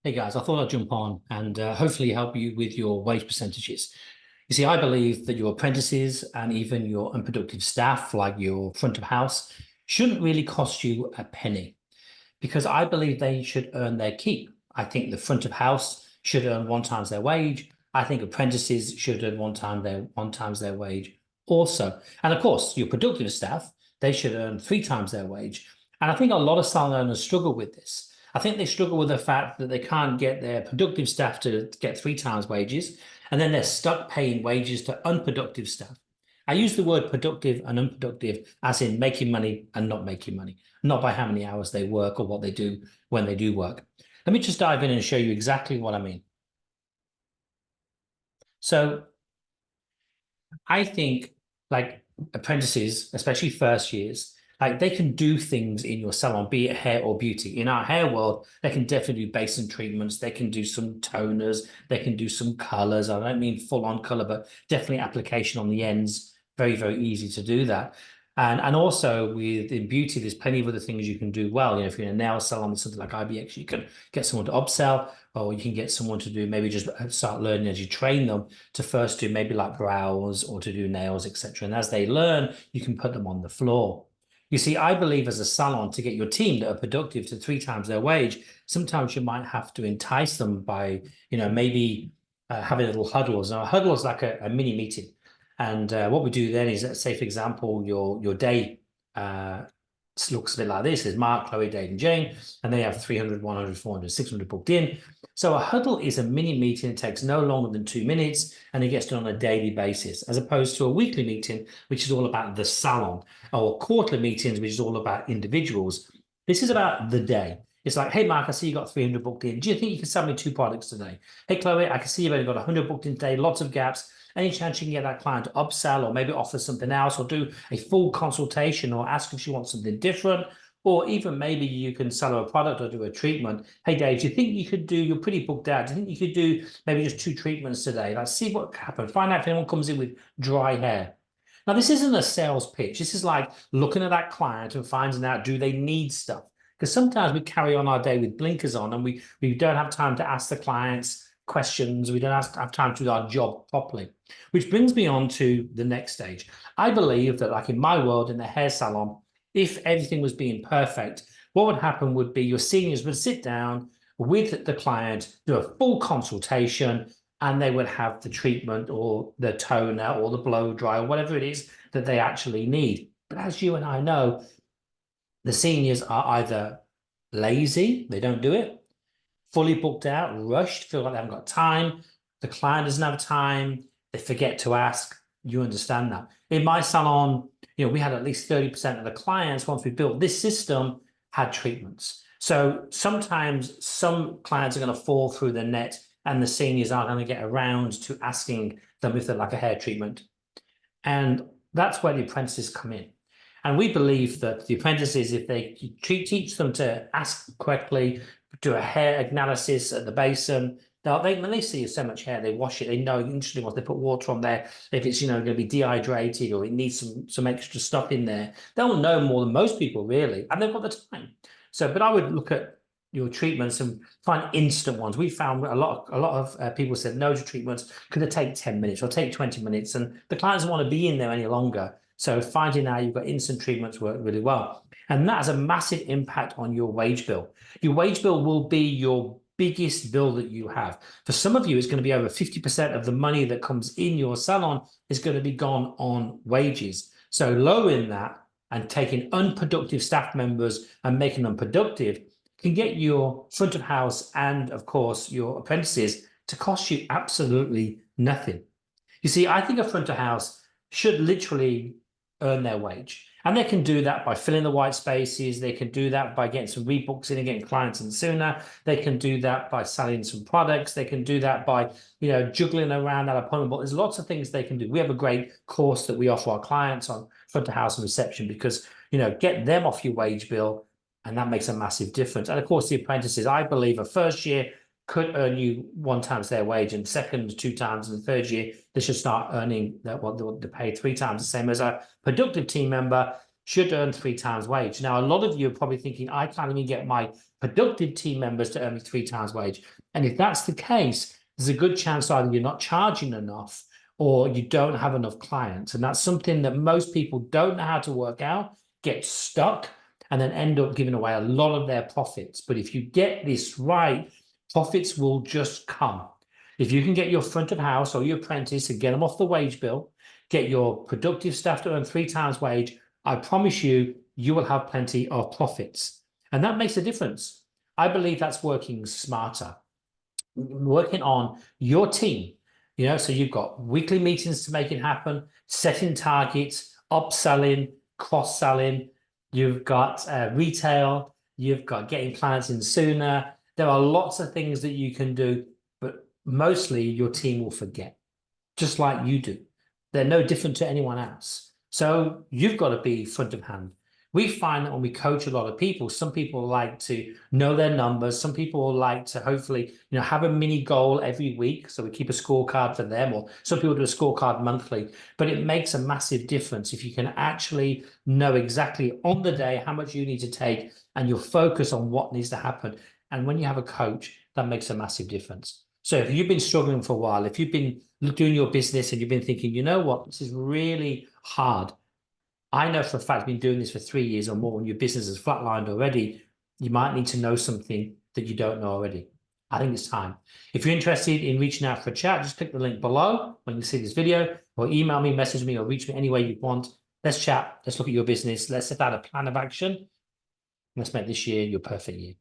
Hey guys, I thought I'd jump on and hopefully help you with your wage percentages. You see, I believe that your apprentices and even your unproductive staff, like your front of house, shouldn't really cost you a penny because I believe they should earn their keep. I think the front of house should earn one times their wage. I think apprentices should earn one times their wage also. And of course, your productive staff, they should earn three times their wage. And I think a lot of salon owners struggle with this. I think they struggle with the fact that they can't get their productive staff to get three times wages, and then they're stuck paying wages to unproductive staff. I use the word productive and unproductive as in making money and not making money, not by how many hours they work or what they do when they do work. Let me just dive in and show you exactly what I mean. So I think like apprentices, especially first years, like they can do things in your salon, be it hair or beauty. In our hair world, they can definitely do basin treatments. They can do some toners. They can do some colors. I don't mean full on color, but definitely application on the ends. Very, very easy to do that. And also with in beauty, there's plenty of other things you can do well. You know, if you're in a nail salon, something like IBX, you can get someone to upsell, or you can get someone to do maybe just start learning as you train them to first do maybe like brows or to do nails, etc. And as they learn, you can put them on the floor. You see, I believe as a salon to get your team that are productive to three times their wage, sometimes you might have to entice them by, maybe having little huddles. Now, a huddle is like a mini meeting. And what we do then is, let's say, for example, your day looks a bit like this. There's Mark, Chloe, Dave, and Jane, and they have 300, 100, 400, 600 booked in. So a huddle is a mini meeting. It takes no longer than 2 minutes, and it gets done on a daily basis, as opposed to a weekly meeting, which is all about the salon, or quarterly meetings, which is all about individuals. This is about the day. It's like, hey, Mark, I see you got 300 booked in. Do you think you can sell me 2 products today? Hey, Chloe, I can see you've only got 100 booked in today, lots of gaps. Any chance you can get that client to upsell or maybe offer something else or do a full consultation or ask if she wants something different? Or even maybe you can sell her a product or do a treatment. Hey, Dave, do you think you could do, you're pretty booked out. Do you think you could do maybe just 2 treatments today? Like, see what happens. Find out if anyone comes in with dry hair. Now, this isn't a sales pitch. This is like looking at that client and finding out, do they need stuff? Because sometimes we carry on our day with blinkers on and we don't have time to ask the clients questions. We don't have time to do our job properly, which brings me on to the next stage. I believe that, like in my world, in the hair salon, if everything was being perfect, what would happen would be your seniors would sit down with the client, do a full consultation, and they would have the treatment or the toner or the blow dry or whatever it is that they actually need. But as you and I know, the seniors are either lazy, they don't do it, fully booked out, rushed, feel like they haven't got time. The client doesn't have time. They forget to ask. You understand that. In my salon, we had at least 30% of the clients, once we built this system, had treatments. So sometimes some clients are going to fall through the net and the seniors aren't going to get around to asking them if they'd like a hair treatment. And that's where the apprentices come in. And we believe that the apprentices, if they teach them to ask correctly, do a hair analysis at the basin, when they see so much hair, they wash it. They know instantly once they put water on there, if it's going to be dehydrated or it needs some extra stuff in there. They'll know more than most people, really, and they've got the time. So, but I would look at your treatments and find instant ones. We found a lot of people said no to treatments. Could it take 10 minutes or take 20 minutes? And the clients don't want to be in there any longer. So finding out you've got instant treatments work really well. And that has a massive impact on your wage bill. Your wage bill will be your biggest bill that you have. For some of you, it's going to be over 50% of the money that comes in your salon is going to be gone on wages. So lowering that and taking unproductive staff members and making them productive can get your front of house and, of course, your apprentices to cost you absolutely nothing. You see, I think a front of house should literally earn their wage. And they can do that by filling the white spaces. They can do that by getting some rebooks in and getting clients in sooner. They can do that by selling some products. They can do that by, juggling around that appointment. But there's lots of things they can do. We have a great course that we offer our clients on front of house and reception because, get them off your wage bill. And that makes a massive difference. And of course, the apprentices, I believe, a first year could earn you 1 times their wage, and second 2 times, and the third year they should start earning what they pay 3 times the same as a productive team member. should earn 3 times wage. Now, a lot of you are probably thinking, I can't even get my productive team members to earn me 3 times wage. And if that's the case, there's a good chance either you're not charging enough or you don't have enough clients. And that's something that most people don't know how to work out, get stuck, and then end up giving away a lot of their profits. But if you get this right, profits will just come. If you can get your front of house or your apprentice and get them off the wage bill, get your productive staff to earn 3 times wage, I promise you, you will have plenty of profits. And that makes a difference. I believe that's working smarter, working on your team. So you've got weekly meetings to make it happen, setting targets, upselling, cross-selling. You've got retail. You've got getting clients in sooner. There are lots of things that you can do, but mostly your team will forget, just like you do. They're no different to anyone else. So you've got to be front of hand. We find that when we coach a lot of people, some people like to know their numbers. Some people like to hopefully, have a mini goal every week. So we keep a scorecard for them, or some people do a scorecard monthly. But it makes a massive difference if you can actually know exactly on the day how much you need to take and you'll focus on what needs to happen. And when you have a coach, that makes a massive difference. So if you've been struggling for a while, if you've been doing your business and you've been thinking, you know what, this is really hard. I know for a fact, I've been doing this for 3 years or more, and your business is flatlined already. You might need to know something that you don't know already. I think it's time. If you're interested in reaching out for a chat, just click the link below when you see this video, or email me, message me, or reach me any way you want. Let's chat. Let's look at your business. Let's set out a plan of action. Let's make this year your perfect year.